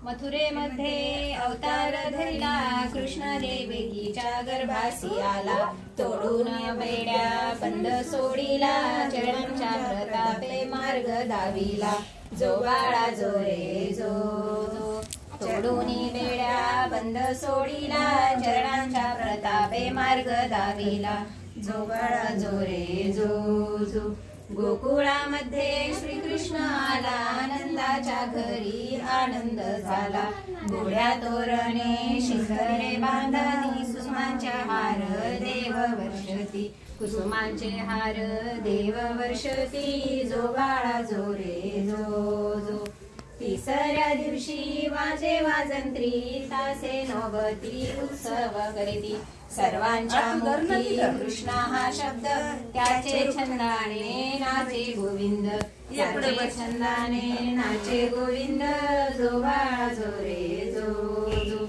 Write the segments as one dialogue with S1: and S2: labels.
S1: मथुरेमध्ये अवतार धरिला कृष्ण देवकीच्या गर्भासी आला। तोडून बेड्या बंद सोडिला चरणांच्या प्रतापे मार्ग दाविला। जो बाळा जो रे जो जो तोडून बेड्या बंद सोडिला चरणांच्या प्रतापे मार्ग दाविला। जो बाळा जो रे जो जो गोकुळामध्ये श्रीकृष्ण आला आनंदाच्या घरी आनंद झाला। गोड्या तोरणे शिखरे बांधती कुसुमांचे हार देव वर्षती कुसुमांचे हार देव वर्षती। जो बाळा जो रे जो जो तिसऱ्या दिवशी वाजे वाजंत्री तासे नवती उत्सव करीती। सर्वांच्या मुखी कृष्ण हा शब्द त्याचे छंदाने नाचे गोविंद त्याचे छंदाने नाचे गोविंद। जो बाळा जो रे जो जो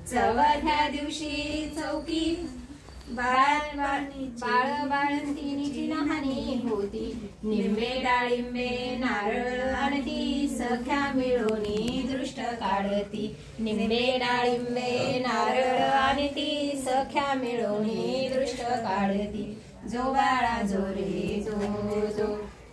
S1: चौथ्या दिवशी चौकी बाळंतीची लहानी होती। निंबे डाळिंबे नारळ आणती सख्या मिळून दृष्ट काढती। निंबे डाळिंबे नारळ आणती सख्या मिळून दृष्ट काढती। जो बाळा जो रे जो जो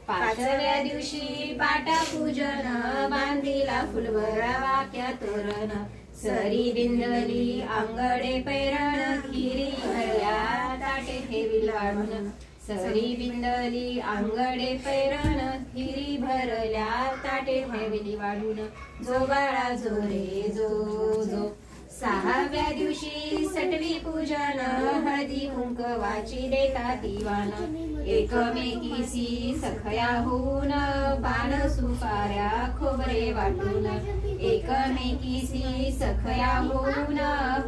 S1: पाचव्या दिवशी पाटा पूजन बांधिला फुलभरा वाक्या तोरण। सरी बिंदली आंगडे पैरण खिरी भरल्या ताटे ठेवी वाढून। सरी बिंदली आंगडे पैरण खिरी भरल्या ताटे ठेविली वाढून। जो बाळा जो रे जो जो सहाव्या दिवशी सटवी पूजन हळदी कुंकवाची देता दिवाण। एकमेकीसी सखया होऊन पान सुपाऱ्या खोबरे वाटून। एकमेकीसी सखया होऊन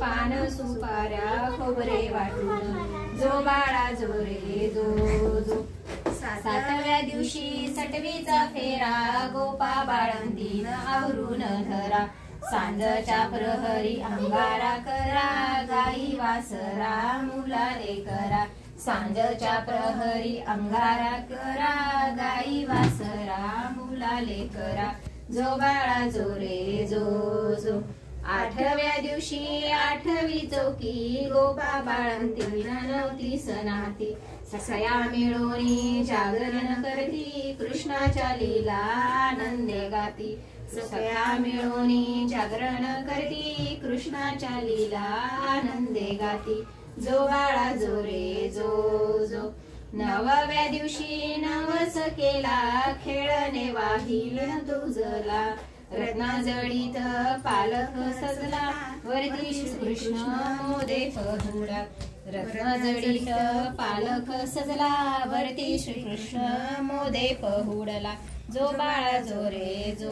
S1: पान सुपाऱ्या खोबरे वाटून। जो बाळा जो रे जो जो सातव्या दिवशी सटवीचा फेरा गोपा बाळंतीन आवरून धरा। सांजच्या प्रहरी अंगारा करा गाई वासरा मुलाले करा। सांजच्या प्रहरी अंगारा करा गाई वासरा मुलाले करा। जो बाळा जो रे जो जो आठव्या दिवशी आठवी चौकी गोपा बाळंतीन नवती सनाती। सखया मिळून जागरण करती कृष्णाच्या लीला आनंदे गाती। सखया मिळून जागरण करती कृष्णाच्या लीला आनंदे गाती। जो बाळा जो रे जो जो नवव्या दिवशी नवस केला खेळणे वाहिल तुझला। रत्नाजडित पालक सजला वरती श्रीकृष्ण मोदे पहुडा। रत्नाजडित पालक सजला वरती श्रीकृष्ण मोदे पहुडला। जो बाळा जो रे जो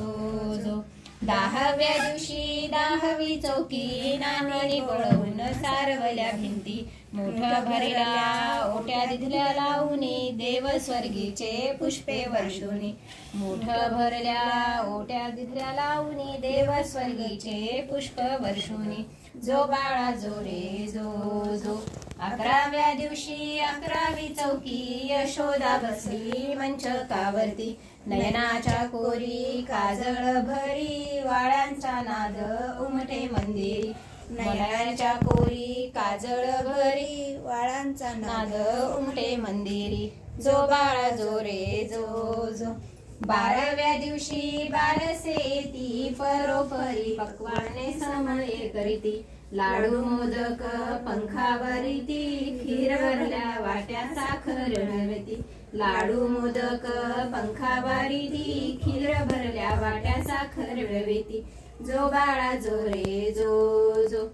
S1: जो दहाव्या दिवशी दहावी चौकी नाणी पळवून सारवल्या भिंती। मोठ्या भरल्या ओट्या दिधल्या लावूनी देव स्वर्गीचे पुष्पे वर्षुनी। मोठ्या भरल्या ओट्या दिधल्या लावूनी देव स्वर्गीचे पुष्प वर्षुनी। जो बाळा जो रे जो जो अकराव्या दिवशी अकरावी चौकी यशोदा बसली मंचकावरती। नयनाच्या कोरी काजळ भरी वाळ्यांचा नाद उमटे मंदिरी। नयनाच्या कोरी काजळ भरी वाळांचा नाद उमटे मंदिरी। जो बाळा जो रे जो जो बाराव्या दिवशी बारसे ती परोपरी पक्वाने समये करीती। लाडू मोदक पंखावरीती खीर भरल्या वाट्या साखर नव्हती। लाडू मोदक पंखावरीती खीर भरल्या वाट्या साखर नव्हती। जो बाळा जो रे जो जो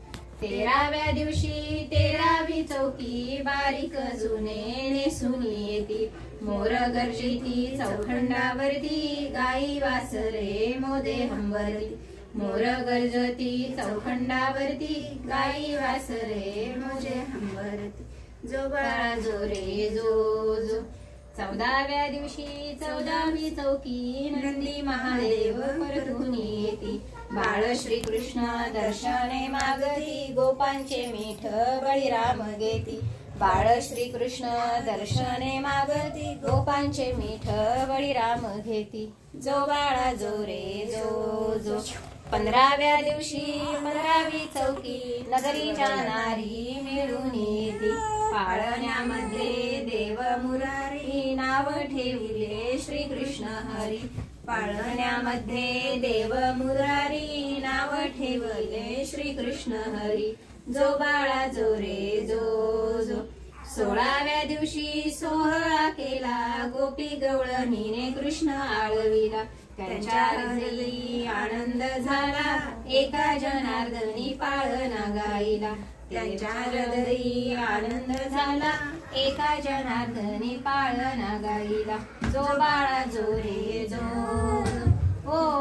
S1: तेराव्या दिवशी तेरावी चौकी बारीक जुने नेसून येती। मोर गर्जिती चौखंडावरती गाई वासरे मोदे हंबरती। मोर गर्जती चौखंडावरती गाई वासरे मोदे हंबरती। जो बाळा जो रे जो जो चौदाव्या दिवशी चौदावी चौकी नंदी महादेव परतून येती। बाळ श्रीकृष्ण दर्शने मागती गोपांचे मीठ बळीराम घेती। बाळ श्रीकृष्ण दर्शने मागती, गोपांचे मीठ बळीराम घेती. जो बाळा जो रे जो जो. 15व्या दिवशी 15वी चौकी, नगरीच्या नारी मिळून येती. पाळण्यामध्ये देव मुरारी, नाव ठेविले श्रीकृष्ण हरी. पाळण्यामध्ये देव मुरारी, नाव ठेवले श्रीकृष्ण हरी. जो बाळा जो रे जो जो. 16व्या दिवशी सोहळा केला, गोपी गवळणीने कृष्ण आळविला. त्यांच्या हृदयी आनंद झाला, एका जनार्दनी पाळणा गाईला. त्यांच्या हृदयी आनंद झाला, एका जनार्दनी पाळणा गाईला. जो बाळा जो रे जो. ओ